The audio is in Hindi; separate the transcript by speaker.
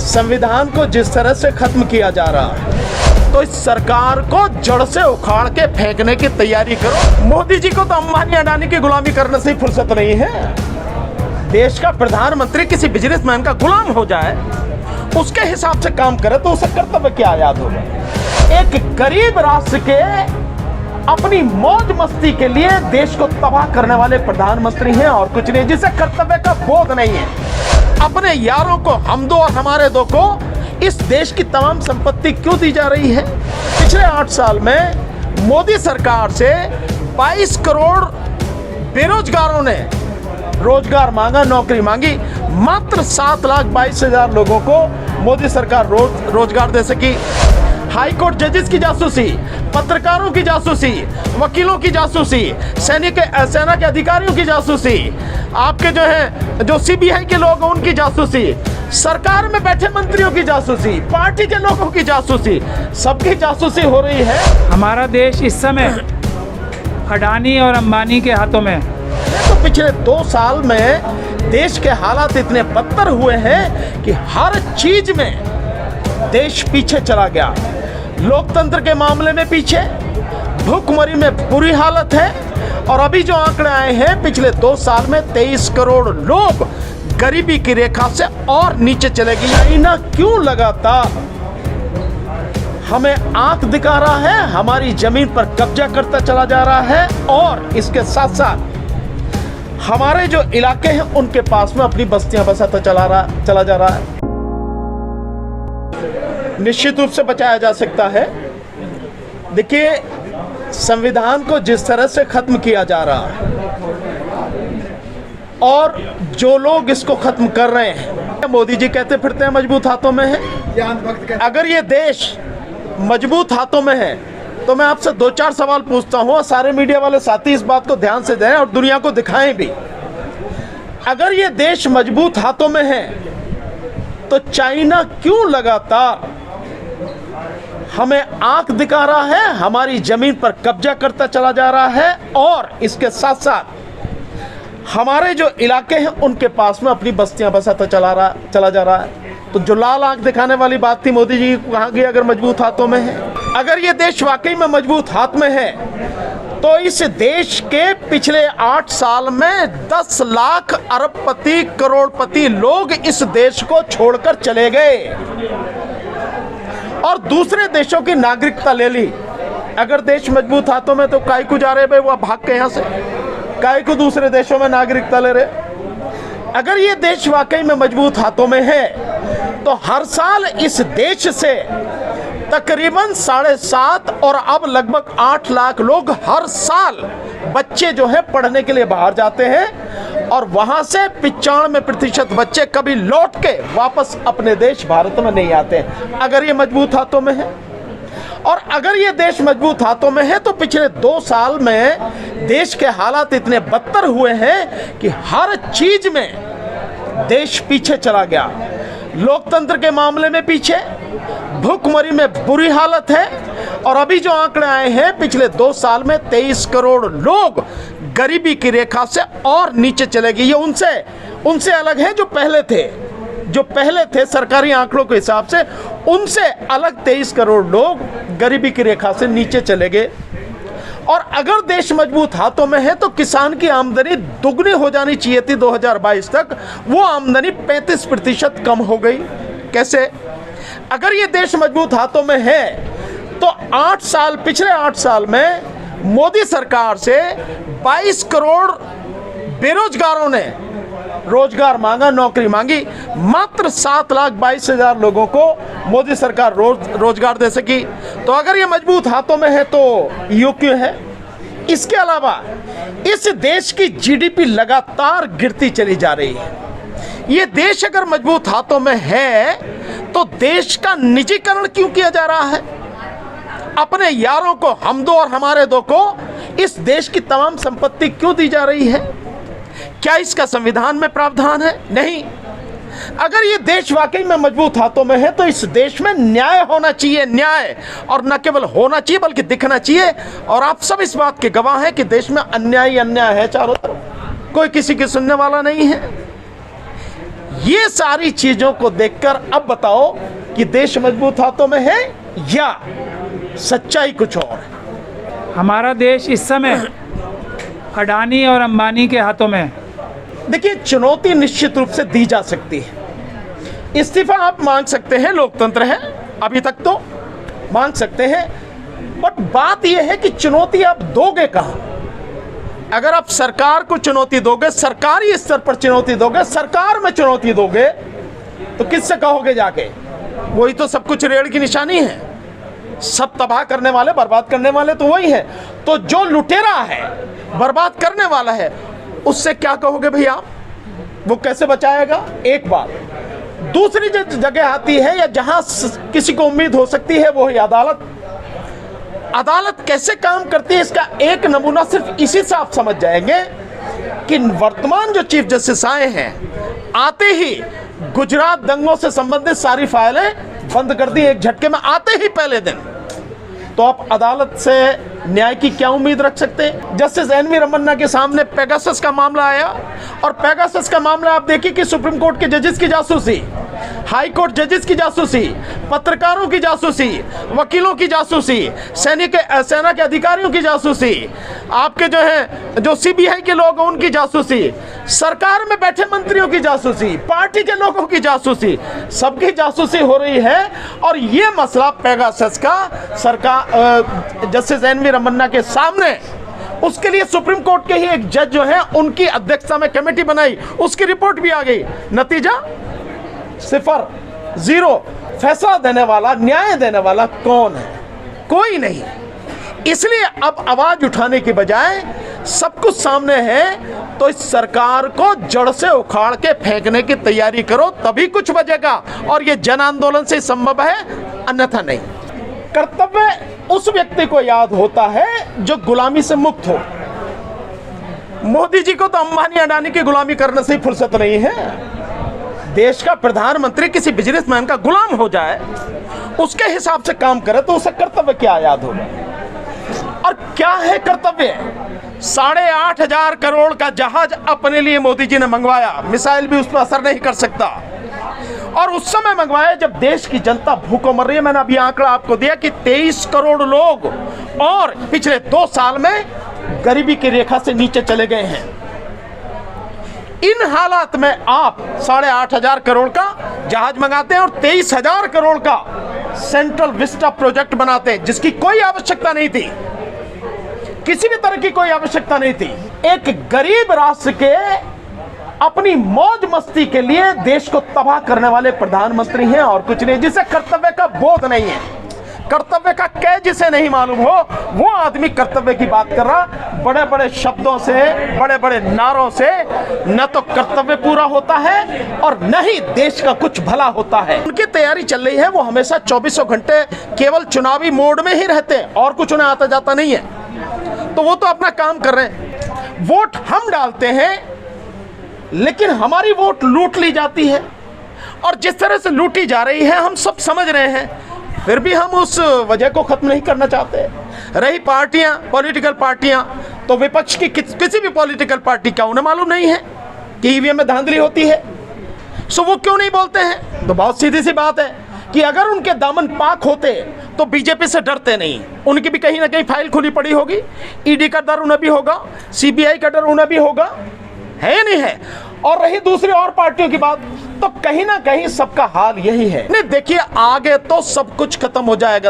Speaker 1: संविधान को जिस तरह से खत्म किया जा रहा है, तो इस सरकार को जड़ से उखाड़ के फेंकने की तैयारी करो। मोदी जी को तो अंबानी अडानी की गुलामी करने से ही फुर्सत नहीं है। देश का प्रधानमंत्री किसी बिजनेसमैन का गुलाम हो जाए, उसके हिसाब से काम करे तो उसे कर्तव्य क्या याद होगा। एक गरीब राष्ट्र के अपनी मौज मस्ती के लिए देश को तबाह करने वाले प्रधानमंत्री हैं और कुछ नहीं, जिसे कर्तव्य का बोध नहीं है। अपने यारों को हम दो और हमारे दो को इस देश की तमाम संपत्ति क्यों दी जा रही है। पिछले 8 साल में मोदी सरकार से 22 करोड़ बेरोजगारों ने रोजगार मांगा, नौकरी मांगी। मात्र 7,22,000 लोगों को मोदी सरकार रोजगार दे सकी। हाईकोर्ट जजेस की जासूसी, पत्रकारों की जासूसी, वकीलों की जासूसी, सेना के अधिकारियों की जासूसी, आपके जो सीबीआई के लोग हैं उनकी जासूसी, सरकार में बैठे मंत्रियों की जासूसी, पार्टी के लोगों की जासूसी, सबकी जासूसी हो रही है।
Speaker 2: हमारा देश इस समय अडानी और अंबानी के हाथों में।
Speaker 1: तो पिछले 2 साल में देश के हालात इतने बदतर हुए हैं कि हर चीज में देश पीछे चला गया। लोकतंत्र के मामले में पीछे, भूखमरी में बुरी हालत है। और अभी जो आंकड़े आए हैं, पिछले 2 साल में 23 करोड़ लोग गरीबी की रेखा से और नीचे चले गए। चाइना क्यों लगातार हमें आंख दिखा रहा है, हमारी जमीन पर कब्जा करता चला जा रहा है और इसके साथ साथ हमारे जो इलाके हैं उनके पास में अपनी बस्तियां बसाता चला जा रहा है। निश्चित रूप से बचाया जा सकता है। देखिए, संविधान को जिस तरह से खत्म किया जा रहा है और जो लोग इसको खत्म कर रहे हैं, मोदी जी कहते फिरते हैं मजबूत हाथों में है। अगर ये देश मजबूत हाथों में है तो मैं आपसे 2-4 सवाल पूछता हूं और सारे मीडिया वाले साथी इस बात को ध्यान से दें और दुनिया को दिखाएं भी। अगर ये देश मजबूत हाथों में है तो चाइना क्यों लगातार हमें आंख दिखा रहा है, हमारी जमीन पर कब्जा करता चला जा रहा है और इसके साथ साथ हमारे जो इलाके हैं उनके पास में अपनी बस्तियां बसाता चला जा रहा है। तो जो लाल आंख दिखाने वाली बात थी मोदी जी की, कहाँ गई अगर मजबूत हाथों में है। अगर ये देश वाकई में मजबूत हाथ में है तो इस देश के पिछले 8 साल में 10 लाख अरबपति करोड़पति लोग इस देश को छोड़कर चले गए और दूसरे देशों की नागरिकता ले ली। अगर देश मजबूत हाथों में तो काहे को जा रहे भाई, वो भाग के यहाँ से काहे को दूसरे देशों में नागरिकता ले रहे। अगर ये देश वाकई में मजबूत हाथों में है तो हर साल इस देश से तकरीबन 7.5 और अब लगभग 8 लाख लोग हर साल बच्चे जो है पढ़ने के लिए बाहर जाते हैं और वहां से 95% बच्चे कभी लौट के वापस अपने देश भारत में नहीं आते हैं। अगर ये मजबूत हाथों में है और अगर ये देश मजबूत हाथों में है तो पिछले 2 साल में देश के हालात इतने बदतर हुए हैं कि हर चीज में देश पीछे चला गया। लोकतंत्र के मामले में पीछे, भूखमरी में बुरी हालत है और अभी जो आंकड़े आए हैं, पिछले 2 साल में 23 करोड़ लोग गरीबी की रेखा से और नीचे चले गए। ये उनसे अलग है जो पहले थे सरकारी आंकड़ों के हिसाब से, उनसे अलग 23 करोड़ लोग गरीबी की रेखा से नीचे चले गए। और अगर देश मजबूत हाथों में है तो किसान की आमदनी दुगनी हो जानी चाहिए थी 2022 तक, वो आमदनी 35% कम हो गई। कैसे? अगर ये देश मजबूत हाथों में है तो पिछले 8 साल में मोदी सरकार से 22 करोड़ बेरोजगारों ने रोजगार मांगा, नौकरी मांगी। मात्र 7,22,000 लोगों को मोदी सरकार रोजगार दे सकी। तो अगर ये मजबूत हाथों में है तो यूं क्यों है। इसके अलावा इस देश की जीडीपी लगातार गिरती चली जा रही है। ये देश अगर मजबूत हाथों में है तो देश का निजीकरण क्यों किया जा रहा है। अपने यारों को हम दो और हमारे दो को इस देश की तमाम संपत्ति क्यों दी जा रही है। क्या इसका संविधान में प्रावधान है? नहीं। अगर ये देश वाकई में मजबूत हाथों में है तो इस देश में न्याय होना चाहिए, न्याय, और न केवल होना चाहिए बल्कि दिखना चाहिए। और आप सब इस बात के गवाह हैं कि देश में अन्याय ही अन्याय है चारों तरफ, कोई किसी की सुनने वाला नहीं है। ये सारी चीजों को देखकर अब बताओ कि देश मजबूत हाथों में है या सच्चाई कुछ और है।
Speaker 2: हमारा देश इस समय अडानी और अंबानी के हाथों में है।
Speaker 1: देखिए, चुनौती निश्चित रूप से दी जा सकती है। इस्तीफा आप मांग सकते हैं, लोकतंत्र है, अभी तक तो मांग सकते हैं, बट बात यह है कि चुनौती आप दोगे कहां? अगर आप सरकार को चुनौती दोगे, सरकारी स्तर पर चुनौती दोगे, सरकार में चुनौती दोगे, तो किससे कहोगे जाके? वही तो सब कुछ रेड़ की निशानी है। सब तबाह करने वाले, बर्बाद करने वाले तो वही है। तो जो लुटेरा है, बर्बाद करने वाला है, उससे क्या कहोगे भैया? वो कैसे बचाएगा? एक बात। दूसरी जो जगह आती है या जहां किसी को उम्मीद हो सकती है, वो है अदालत। अदालत कैसे काम करती है, इसका एक नमूना सिर्फ इसी से आप समझ जाएंगे कि वर्तमान जो चीफ जस्टिस आए हैं, आते ही गुजरात दंगों से संबंधित सारी फाइलें बंद कर दी एक झटके में, आते ही पहले दिन। तो आप अदालत से न्याय की क्या उम्मीद रख सकते हैं? Justice NV. रमन्ना के सामने पेगासस का मामला आया, और पेगासस का मामला आप देखिए कि सुप्रीम कोर्ट के जजेस की जासूसी, हाई कोर्ट जजेस की जासूसी, पत्रकारों की जासूसी, वकीलों की जासूसी, सेना के अधिकारियों की जासूसी, आपके जो सीबीआई के लोग हैं उनकी जासूसी, सरकार में बैठे मंत्रियों की जासूसी, पार्टी के लोगों की जासूसी, सबकी जासूसी हो रही है। और ये मसला पेगासस का सरकार जस्टिस एन.वी. रमन्ना के सामने, उसके लिए सुप्रीम कोर्ट के ही एक जज जो है उनकी अध्यक्षता में कमेटी बनाई, उसकी रिपोर्ट भी आ गई, नतीजा 0, 0। फैसला देने वाला, न्याय देने वाला कौन है? कोई नहीं। इसलिए अब आवाज उठाने की बजाय सब कुछ सामने है, तो इस सरकार को जड़ से उखाड़ के फेंकने की तैयारी करो, तभी कुछ बचेगा। और ये जन आंदोलन से संभव है, अन्यथा नहीं। कर्तव्य उस व्यक्ति को याद होता है जो गुलामी से मुक्त हो। मोदी जी को तो अंबानी अडानी की गुलामी करने से ही फुर्सत नहीं है। देश का प्रधानमंत्री किसी बिजनेसमैन का गुलाम हो जाए, उसके हिसाब से काम करे, तो उसे कर्तव्य क्या याद होगा? और क्या है कर्तव्य? 8,500 करोड़ का जहाज अपने लिए मोदी जी ने मंगवाया, मिसाइल भी उस पर असर नहीं कर सकता। और उस समय मंगवाया जब देश की जनता भूखों मर रही है। मैंने अभी आंकड़ा आपको दिया कि 23 करोड़ लोग और पिछले 2 साल में गरीबी की रेखा से नीचे चले गए हैं। इन हालात में आप 8,500 करोड़ का जहाज मंगाते हैं और 23,000 करोड़ का सेंट्रल विस्टा प्रोजेक्ट बनाते हैं, जिसकी कोई आवश्यकता नहीं थी, किसी भी तरह की कोई आवश्यकता नहीं थी। एक गरीब राष्ट्र के अपनी मौज मस्ती के लिए देश को तबाह करने वाले प्रधानमंत्री हैं और कुछ नहीं, जिसे कर्तव्य का बोध नहीं है, कर्तव्य का कै जिसे नहीं मालूम हो, वो आदमी कर्तव्य की बात कर रहा। बड़े बड़े शब्दों से, बड़े बड़े नारों से न तो कर्तव्य पूरा होता है और न ही देश का कुछ भला होता है। उनकी तैयारी चल रही है, वो हमेशा 24 घंटे केवल चुनावी मोड में ही रहते हैं और कुछ उन्हें आता जाता नहीं है। तो वो तो अपना काम कर रहे हैं। वोट हम डालते हैं, लेकिन हमारी वोट लूट ली जाती है, और जिस तरह से लूटी जा रही है हम सब समझ रहे हैं, फिर भी हम उस वजह को खत्म नहीं करना चाहते। रही पार्टियां, पॉलिटिकल पार्टियां, तो विपक्ष की किसी भी पॉलिटिकल पार्टी का उन्हें मालूम नहीं है कि ईवीएम में धांधली होती है, सो वो क्यों नहीं बोलते हैं? तो बहुत सीधी सी बात है कि अगर उनके दामन पाक होते तो बीजेपी से डरते नहीं। उनकी भी कहीं ना कहीं फाइल खुली पड़ी होगी, ईडी का डर उन्हें भी होगा, सीबीआई का डर उन्हें भी होगा, है या नहीं है? और रही दूसरी और पार्टियों की बात, तो कहीं ना कहीं सबका हाल यही है। नहीं, देखिए, आगे तो सब कुछ खत्म हो जाएगा।